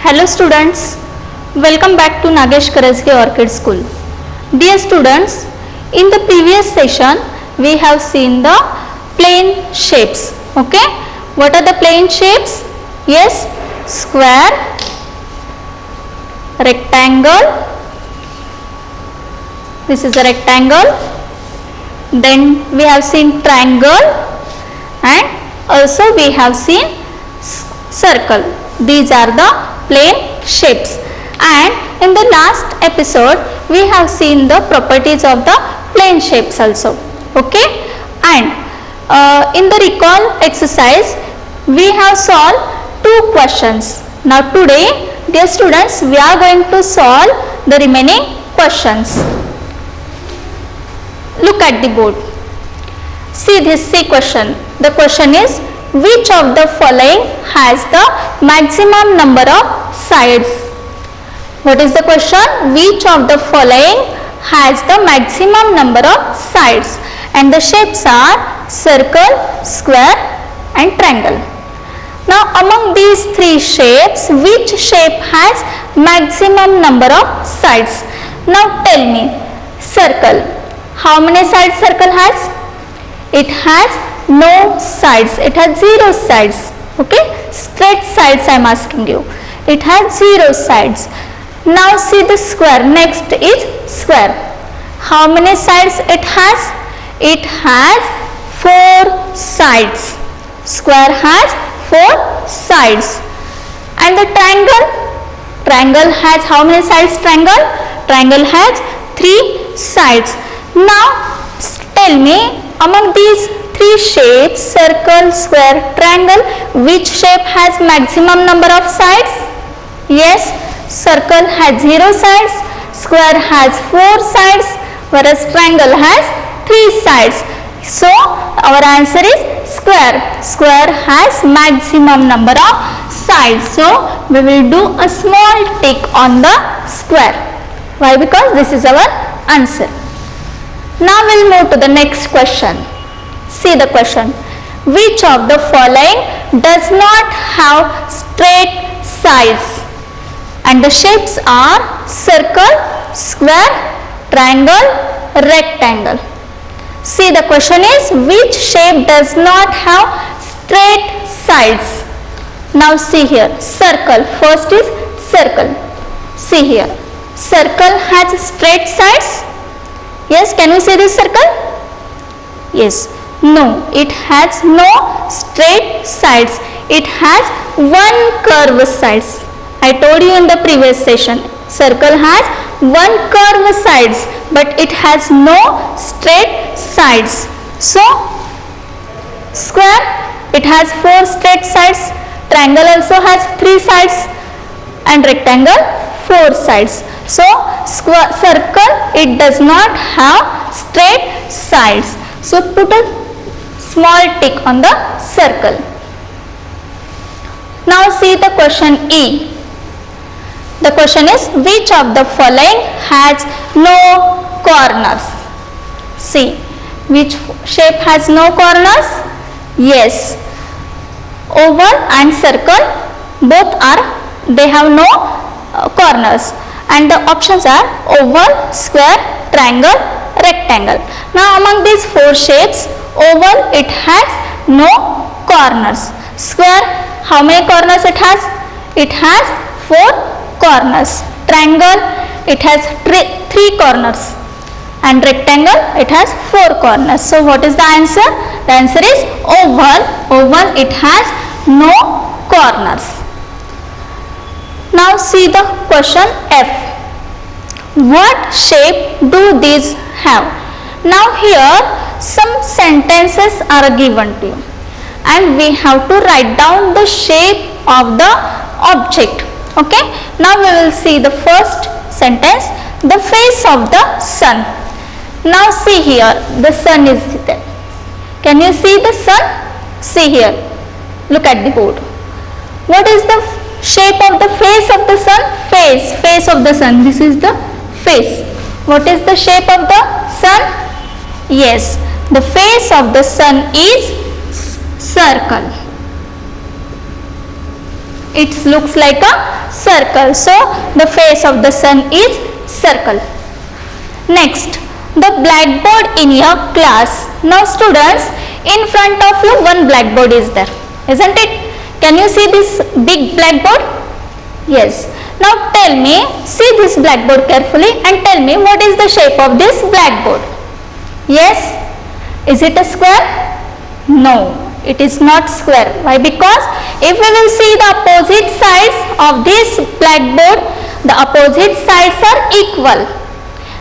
Hello students, welcome back to Nagesh Karajge Orchid School. Dear students, in the previous session we have seen the plane shapes. Okay, what are the plane shapes? Yes, square, rectangle, this is a rectangle, then we have seen triangle and also we have seen circle. These are the plane shapes, and in the last episode we have seen the properties of the plane shapes also. Okay, and in the recall exercise we have solved two questions. Now today, dear students, we are going to solve the remaining questions. Look at the board. See this question. The question is, which of the following has the maximum number of sides? What is the question? Which of the following has the maximum number of sides? And the shapes are circle, square and triangle. Now among these three shapes, which shape has maximum number of sides? Now tell me, circle. How many sides circle has? It has no sides. It has 0 sides. Okay, straight sides I am asking you. It has 0 sides. Now see the square. Next is square. How many sides it has? It has 4 sides. Square has 4 sides. And the triangle? Triangle has how many sides? Triangle? Triangle has 3 sides. Now tell me, among these three shapes, circle, square, triangle, which shape has maximum number of sides? Yes, circle has 0 sides, square has 4 sides, whereas triangle has 3 sides. So our answer is square. Square has maximum number of sides. So we will do a small tick on the square. Why? Because this is our answer. Now we will move to the next question. See the question. Which of the following does not have straight sides? And the shapes are circle, square, triangle, rectangle. See the question is, which shape does not have straight sides? Now see here, circle. First is circle. See here, circle has straight sides. Yes, can you see this circle? Yes. No, it has no straight sides. It has one curved sides. I told you in the previous session, circle has one curved sides, but it has no straight sides. So, square, it has 4 straight sides. Triangle also has 3 sides, and rectangle 4 sides. So, circle, it does not have straight sides. So, put a small tick on the circle. Now see the question E. The question is, which of the following has no corners? See, which shape has no corners? Yes, oval and circle both they have no corners, and the options are oval, square, triangle, rectangle. Now among these 4 shapes, oval, it has no corners. Square, how many corners it has? It has 4 corners. Triangle, it has 3 corners, and rectangle, it has 4 corners. So what is the answer? The answer is oval. Oval, it has no corners. Now see the question F. What shape do these have? Now here some sentences are given to you, and we have to write down the shape of the object. Okay, now we will see the first sentence, the face of the sun. Now see here, the sun is there. Can you see the sun? See here, look at the board. What is the shape of the face of the sun? Face of the sun. This is the face. What is the shape of the sun? Yes, the face of the sun is circle. It looks like a circle. So the face of the sun is circle. Next, the blackboard in your class. Now students, in front of you one blackboard is there, isn't it? Can you see this big blackboard? Yes. Now tell me, see this blackboard carefully and tell me what is the shape of this blackboard. Yes? Is it a square? No, it is not square. Why? Because if we will see the opposite sides of this blackboard, the opposite sides are equal,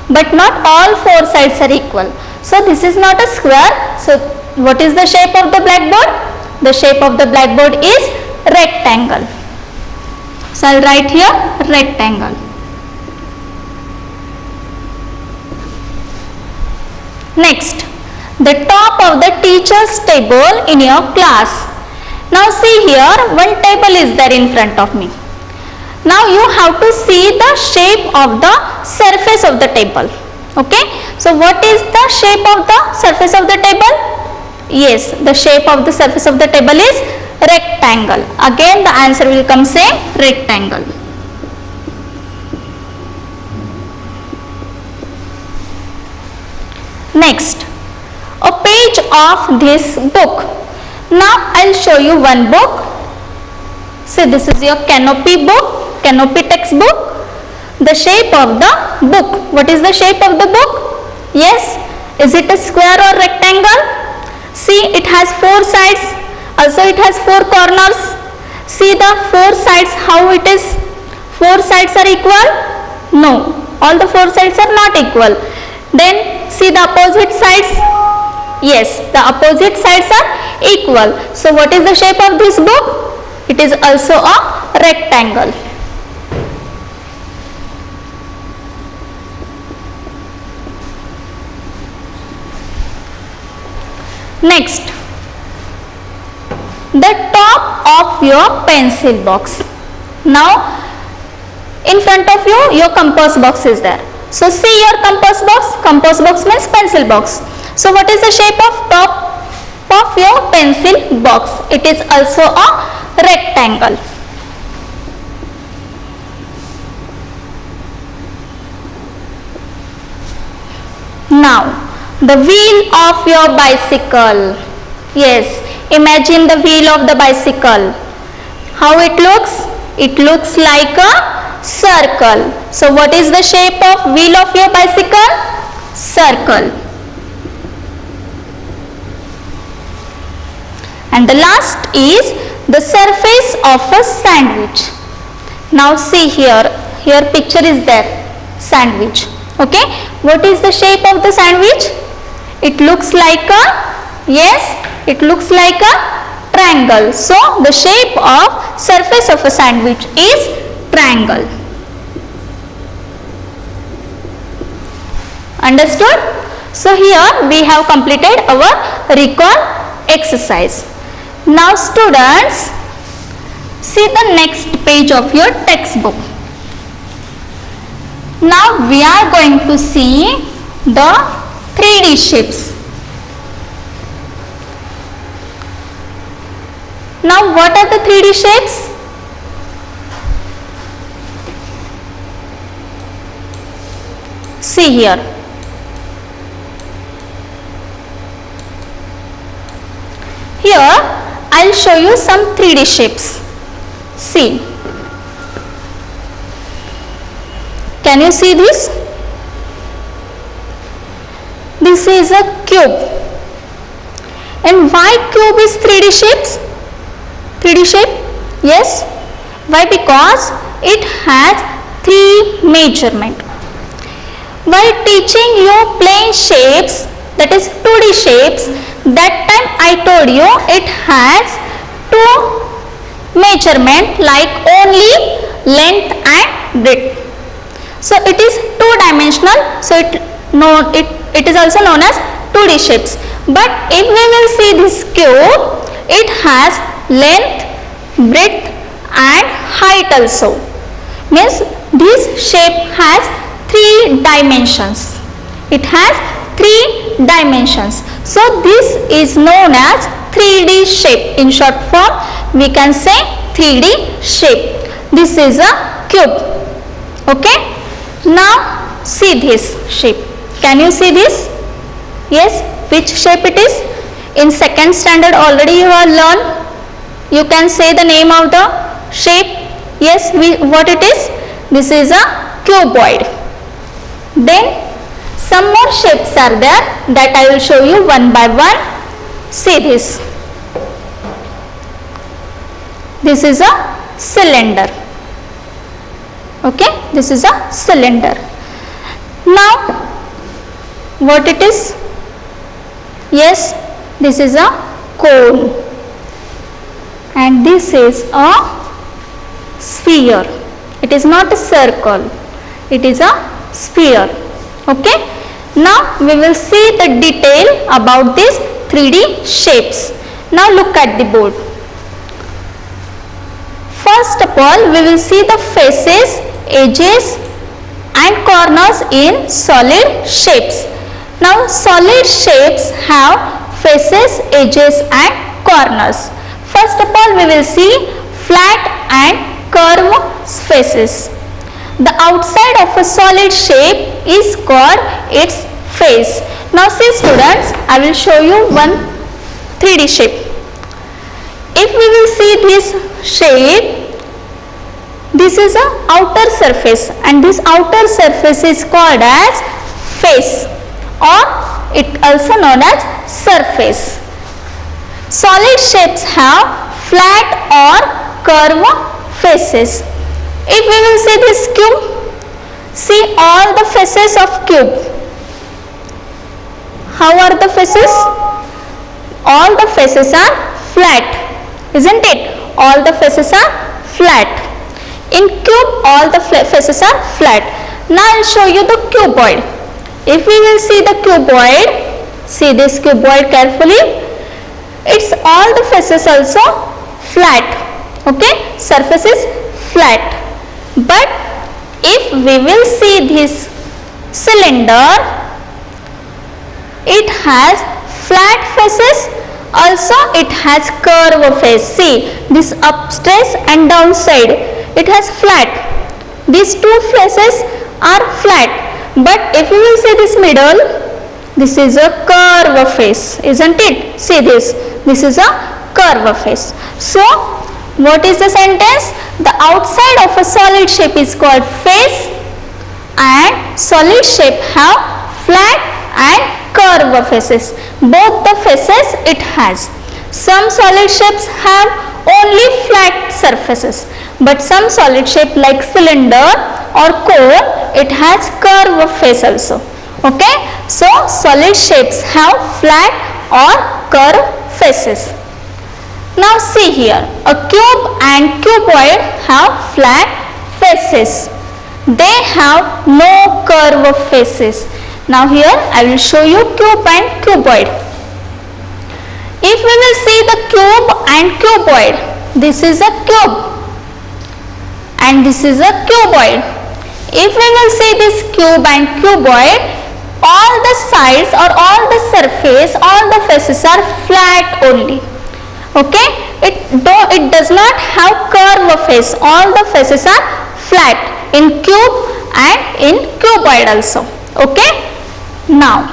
but not all four sides are equal. So this is not a square. So what is the shape of the blackboard? The shape of the blackboard is rectangle. So I'll write here rectangle. Next, the top of the teacher's table in your class. Now see here, one table is there in front of me. Now you have to see the shape of the surface of the table. Okay, so what is the shape of the surface of the table? Yes, the shape of the surface of the table is rectangle. Again the answer will come same, rectangle. Next, a page of this book. Now I'll show you one book. See, this is your canopy book, canopy textbook. The shape of the book. What is the shape of the book? Yes, is it a square or rectangle? See, it has four sides. Also it has four corners. See the four sides, how it is. Four sides are equal? No, all the four sides are not equal. Then see the opposite sides. Yes, the opposite sides are equal. So what is the shape of this book? It is also a rectangle. Next, the top of your pencil box. Now in front of you your compass box is there. So see your compass box. Compass box means pencil box. So what is the shape of top of your pencil box? It is also a rectangle. Now the wheel of your bicycle. Yes, imagine the wheel of the bicycle. How it looks? It looks like a circle. So what is the shape of wheel of your bicycle? Circle. And the last is the surface of a sandwich. Now see here picture is there, sandwich. Okay, what is the shape of the sandwich? It looks like a, yes, it looks like a triangle. So the shape of surface of a sandwich is triangle. Understood? So here we have completed our recall exercise. Now students, see the next page of your textbook. Now we are going to see the 3D shapes. Now what are the 3D shapes? See here. Here I'll show you some 3D shapes. See. Can you see this? This is a cube. And why cube is 3D shapes? 3D shape? Yes. Why? Because it has 3 measurement. While teaching you plane shapes, that is 2D shapes, that time I told you it has 2 measurement like only length and width. So it is 2-dimensional. So it is also known as 2D shapes. But if we will see this cube, it has length, breadth and height also. Means this shape has 3 dimensions. It has 3 dimensions. So this is known as 3D shape. In short form we can say 3D shape. This is a cube. Okay. Now see this shape. Can you see this? Yes. Which shape it is? In second standard already you have learned. You can say the name of the shape. Yes. What it is? This is a cuboid. Then some more shapes are there that I will show you one by one. See this. This is a cylinder. Okay, this is a cylinder. Now what it is? Yes, this is a cone and this is a sphere. It is not a circle, it is a sphere. Okay, now we will see the detail about these 3D shapes. Now look at the board. First of all, we will see the faces, edges and corners in solid shapes. Now solid shapes have faces, edges and corners. First of all, we will see flat and curved faces. The outside of a solid shape is called its face. Now see students, I will show you one 3D shape. If we will see this shape, this is a outer surface and this outer surface is called as face, or it also known as surface. Solid shapes have flat or curved faces. If we will see this cube, see all the faces of cube. How are the faces? All the faces are flat, isn't it? All the faces are flat. In cube, all the faces are flat. Now I will show you the cuboid. If we will see the cuboid, see this cuboid carefully. It's all the faces also flat. Okay, surface is flat. But if we will see this cylinder, it has flat faces, also it has curved face. See this upstairs and downside, it has flat. These two faces are flat, but if you will see this middle, this is a curved face, isn't it? See this is a curved face. So what is the sentence? The outside of a solid shape is called face and solid shape have flat and curved faces. Both the faces it has. Some solid shapes have only flat surfaces, but some solid shape like cylinder or cone, it has curved face also. Okay, so solid shapes have flat or curved faces. Now see here, a cube and cuboid have flat faces. They have no curved faces. Now here I will show you cube and cuboid. If we will see the cube and cuboid, this is a cube and this is a cuboid. If we will see this cube and cuboid, all the sides or all the surface, all the faces are flat only. Okay, it does not have curved face. All the faces are flat in cube and in cuboid also. Okay, now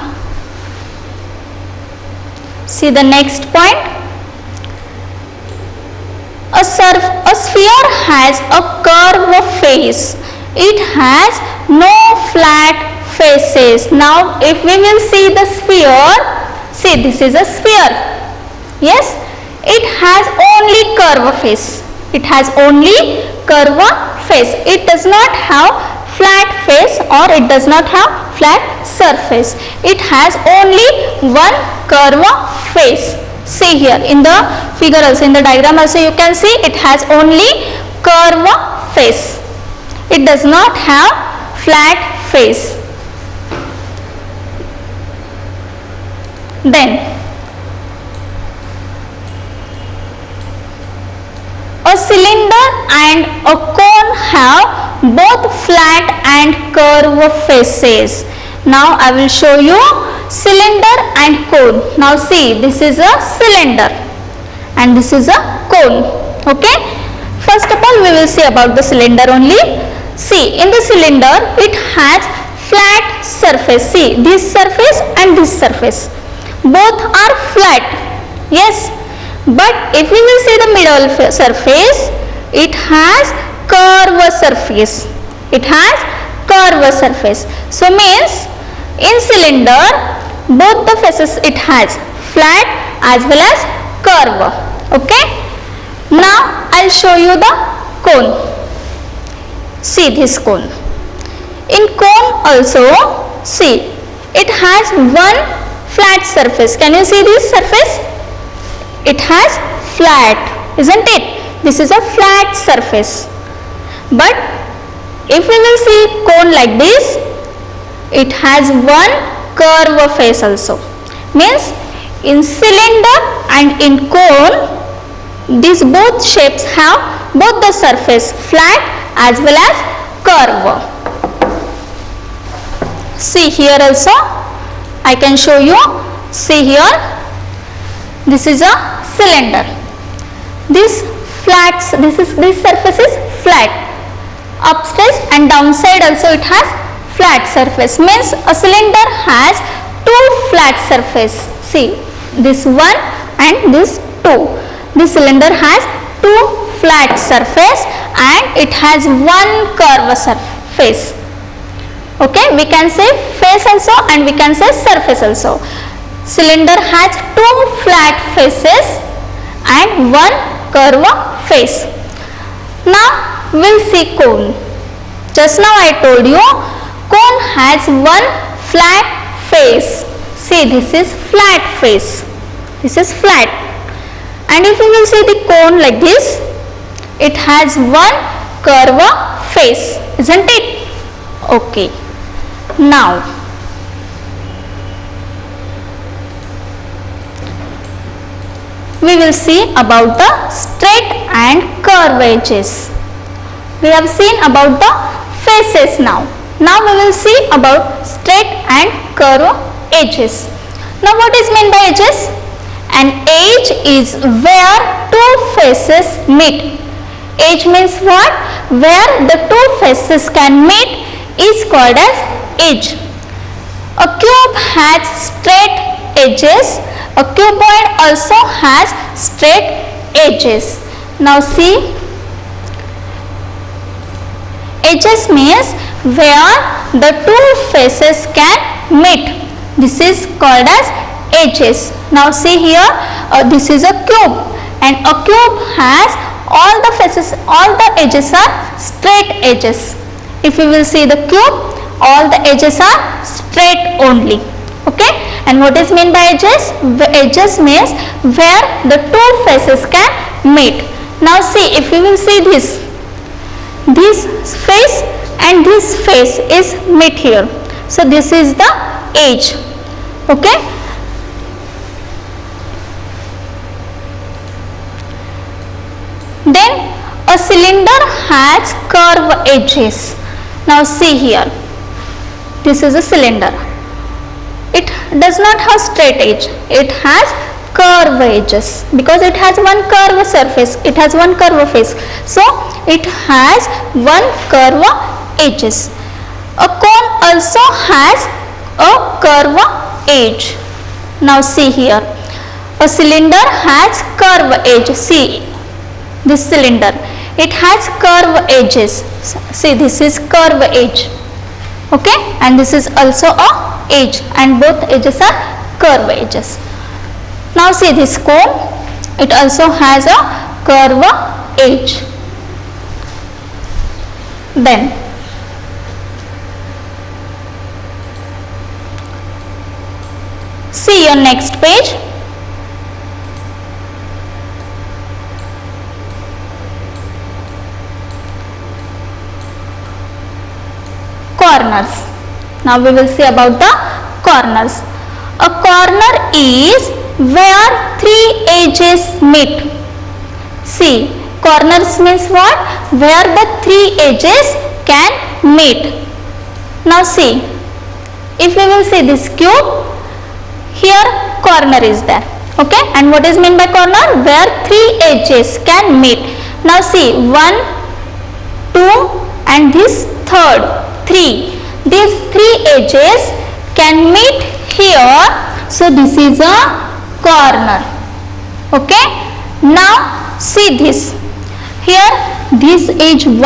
see the next point. A sphere has a curved face. It has no flat faces. Now if we will see the sphere, see this is a sphere. Yes, it has only curved face. It has only curved face. It does not have flat face or it does not have flat surface. It has only one curved face. See here in the figure also, in the diagram also you can see it has only curved face. It does not have flat face. Then a cylinder and a cone have both flat and curved faces. Now I will show you cylinder and cone. Now see, this is a cylinder and this is a cone. Okay, First of all, we will see about the cylinder only. See, in the cylinder, it has flat surface. See, this surface and this surface, both are flat. Yes, but if we will see the middle surface, it has curved surface. It has curved surface. So means in cylinder, both the faces it has flat as well as curve. Okay. Now I'll show you the cone. See this cone. In cone also, see, it has one flat surface. Can you see this surface? It has flat, isn't it? This is a flat surface. But if we will see cone like this, it has one curve face also. Means in cylinder and in cone, these both shapes have both the surface flat as well as curve. See here also, I can show you. See here, this is a cylinder. This surface is flat. Upstairs and downside also it has flat surface. Means a cylinder has two flat surface. See, this one and this two. This cylinder has two flat surface and it has one curve surface. Okay, we can say face also and we can say surface also. Cylinder has two flat faces and one curve face. Now we'll see cone. Just now I told you cone has one flat face. See, this is flat face. This is flat. And if you will see the cone like this, it has one curve face, isn't it? Okay. Now, we will see about the straight and curve edges. We have seen about the faces now. Now we will see about straight and curve edges. Now what is meant by edges? An edge is where two faces meet. Edge means what? Where the two faces can meet is called as edge. A cube has straight edges. A cuboid also has straight edges. Now see, edges means where the two faces can meet. This is called as edges. Now see here, this is a cube and a cube has all the faces, all the edges are straight edges. If you will see the cube, all the edges are straight only. Okay, and what is meant by edges? Edges means where the two faces can meet. Now see, if you will see this face and this face is meet here. So this is the edge. Okay. Then a cylinder has curved edges. Now see here, this is a cylinder. It does not have straight edge. It has curved edges because it has one curved surface. It has one curved face. So it has one curved edges. A cone also has a curved edge. Now see here, a cylinder has curved edge. See this cylinder, it has curved edges. See, this is curved edge. Okay, and this is also a edge and both edges are curved edges. Now see this cone, it also has a curved edge. Then see your next page. Corners. Now we will see about the corners. A corner is where three edges meet. See, corners means what? Where the three edges can meet. Now see, if we will see this cube, here corner is there. Okay, and what is meant by corner? Where three edges can meet. Now see 1, 2 and this third 3. These 3 edges can meet here. So this is a corner. Okay. Now see this. Here this edge 1,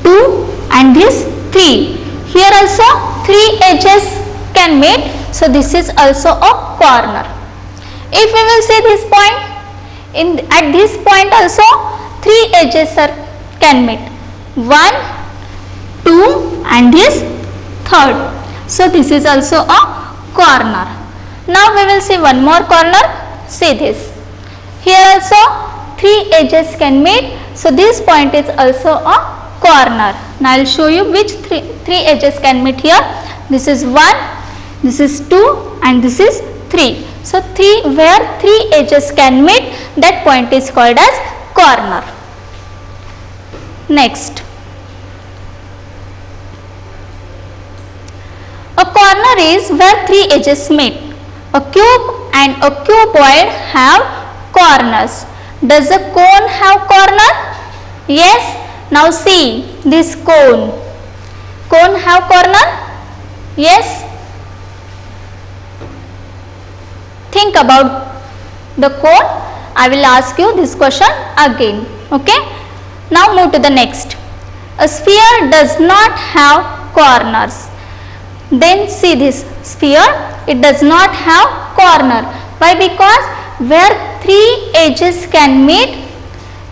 2 and this 3. Here also 3 edges can meet. So this is also a corner. If we will see this point, at this point also 3 edges can meet. 1, 2 and this third. So this is also a corner. Now we will see one more corner. See this. Here also 3 edges can meet. So this point is also a corner. Now I will show you which three edges can meet here. This is 1, this is 2 and this is 3. So where 3 edges can meet, that point is called as corner. Next. A corner is where 3 edges meet. A cube and a cuboid have corners. Does a cone have corner? Yes. Now see this cone. Cone have corner? Yes. Think about the cone. I will ask you this question again. Okay. Now move to the next. A sphere does not have corners. Then see this sphere, it does not have corner. Why? Because where 3 edges can meet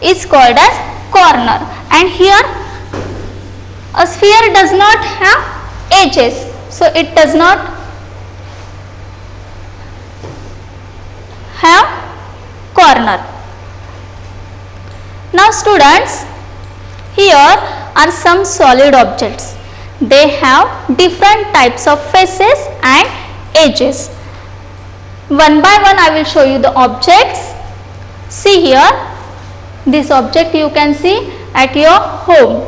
is called as corner. And here a sphere does not have edges. So it does not have corner. Now students, here are some solid objects. They have different types of faces and edges. One by one I will show you the objects. See here, this object you can see at your home.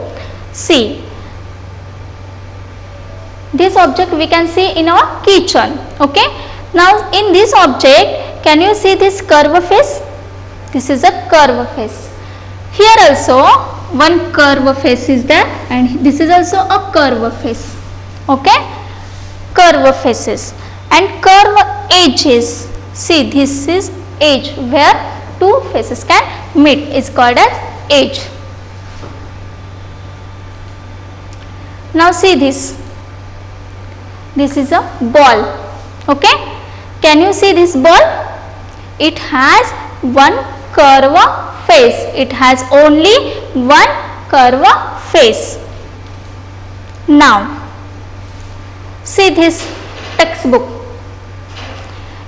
See, this object we can see in our kitchen. Okay. Now in this object, can you see this curve face? This is a curve face. Here also one curve face is there and this is also a curve face. Okay. Curve faces and curve edges. See, this is edge where 2 faces can meet, is called as edge. Now see this. This is a ball. Okay. Can you see this ball? It has one curve face. It has only one curve face. Now see this textbook.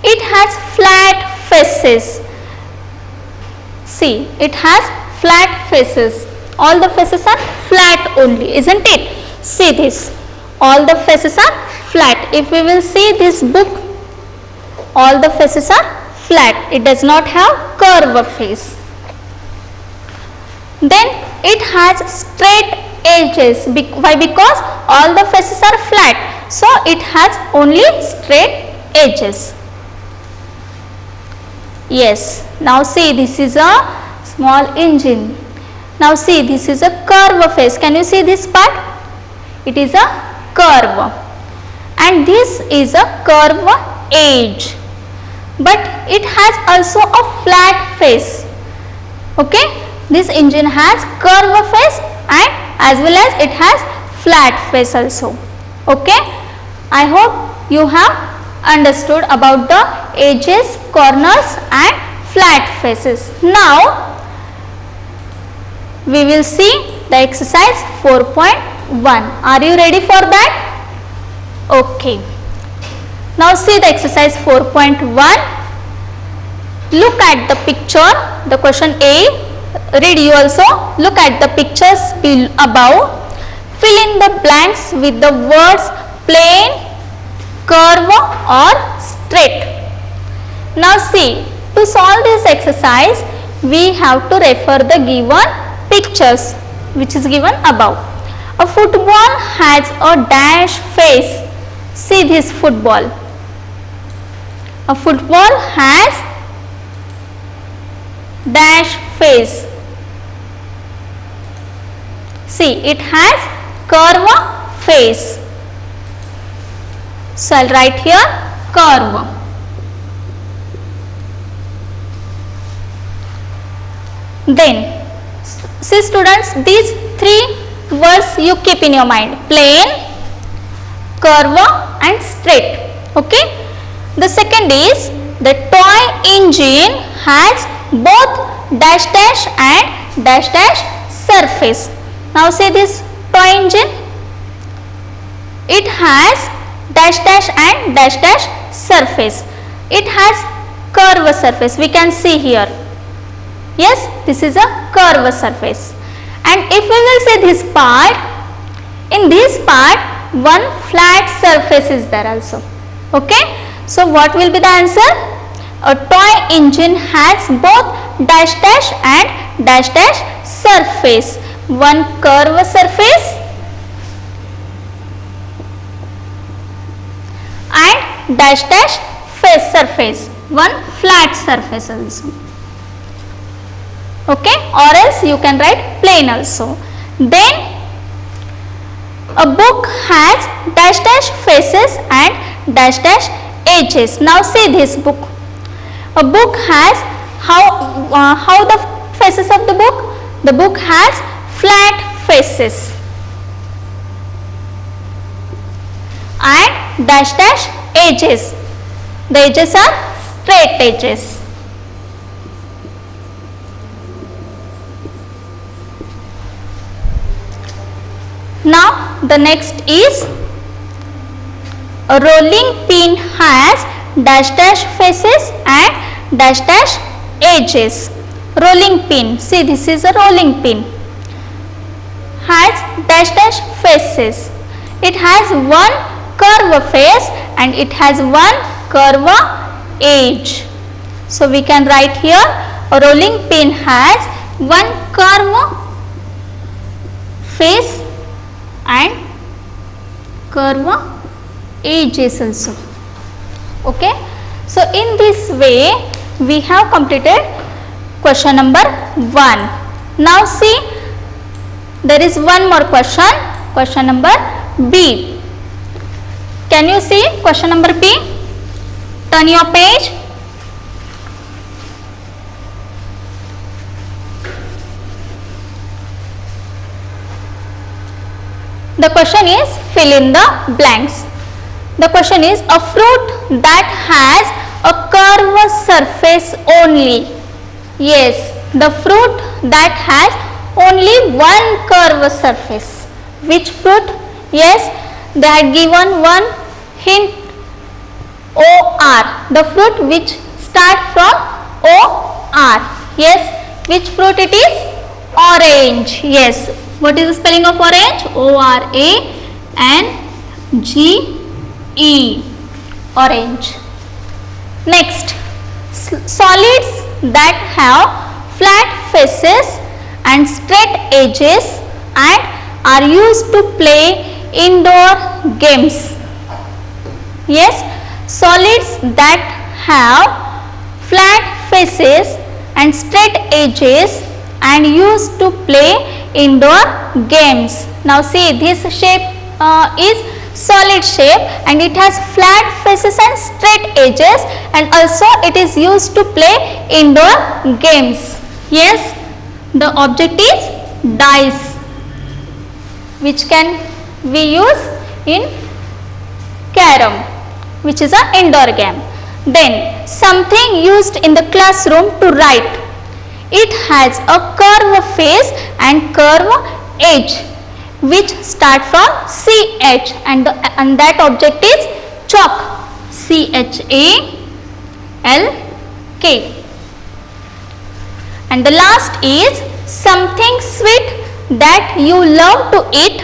It has flat faces. See, it has flat faces. All the faces are flat only, isn't it? See this. All the faces are flat. If we will see this book, all the faces are flat. It does not have curve face. Then it has straight edges. Why? Because all the faces are flat. So it has only straight edges. Yes. Now see, this is a small engine. Now see, this is a curve face. Can you see this part? It is a curve. And this is a curve edge. But it has also a flat face. Okay. This engine has curve face and as well as it has flat face also. Okay. I hope you have understood about the edges, corners and flat faces. Now we will see the exercise 4.1. Are you ready for that? Okay. Now see the exercise 4.1. Look at the picture, the question A. Read you also. Look at the pictures above. Fill in the blanks with the words plane, curve or straight. Now see, to solve this exercise, we have to refer the given pictures which is given above. A football has a dash face. See this football. A football has dash face. See, it has curve face. So I'll write here curve. Then see students, these three words you keep in your mind: plane, curve and straight. Okay. The second is the toy engine has both dash dash and dash dash surface. Now say this toy engine, it has dash dash and dash dash surface. It has curve surface, we can see here. Yes, this is a curve surface. And if we will say this part, in this part one flat surface is there also. Okay. So what will be the answer? A toy engine has both dash dash and dash dash surface. One curve surface and dash dash face surface. One flat surface also. Okay, or else you can write plane also. Then a book has dash dash faces and dash dash edges. Now see this book. A book has how the faces of the book? The book has flat faces and dash dash edges. The edges are straight edges. Now the next is a rolling pin has dash dash faces and dash dash edges. Rolling pin, see this is a rolling pin, has dash dash faces. It has one curve face and it has one curve edge. So we can write here a rolling pin has one curve face and curve edges also. Okay. So in this way we have completed question number 1. Now see, there is one more question, question number B. Can you see question number B? Turn your page. The question is fill in the blanks. The question is a fruit that has a curved surface only. Yes, the fruit that has only one curved surface. Which fruit? Yes, they had given one hint, OR. The fruit which start from OR. Yes, which fruit it is? Orange. Yes. What is the spelling of orange? O-R-A-N-G-E. Orange. Next, solids that have flat faces and straight edges and are used to play indoor games. Yes, solids that have flat faces and straight edges and used to play indoor games. Now see, this shape is solid shape and it has flat faces and straight edges, and also it is used to play indoor games. Yes, the object is dice, which can we use in carom, which is an indoor game. Then something used in the classroom to write. It has a curved face and curved edge which start from CH, and that object is chalk, CHALK. And the last is something sweet that you love to eat.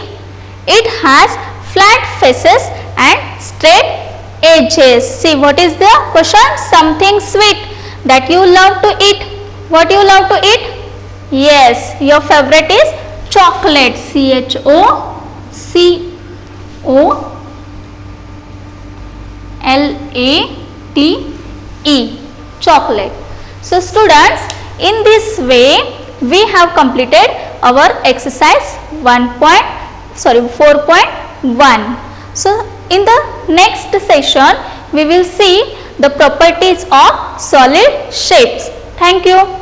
It has flat faces and straight edges. See, what is the question? Something sweet that you love to eat. What you love to eat? Yes, your favorite is chocolate, CHOCOLATE, chocolate. So students, in this way we have completed our exercise 4.1. So in the next session we will see the properties of solid shapes. Thank you.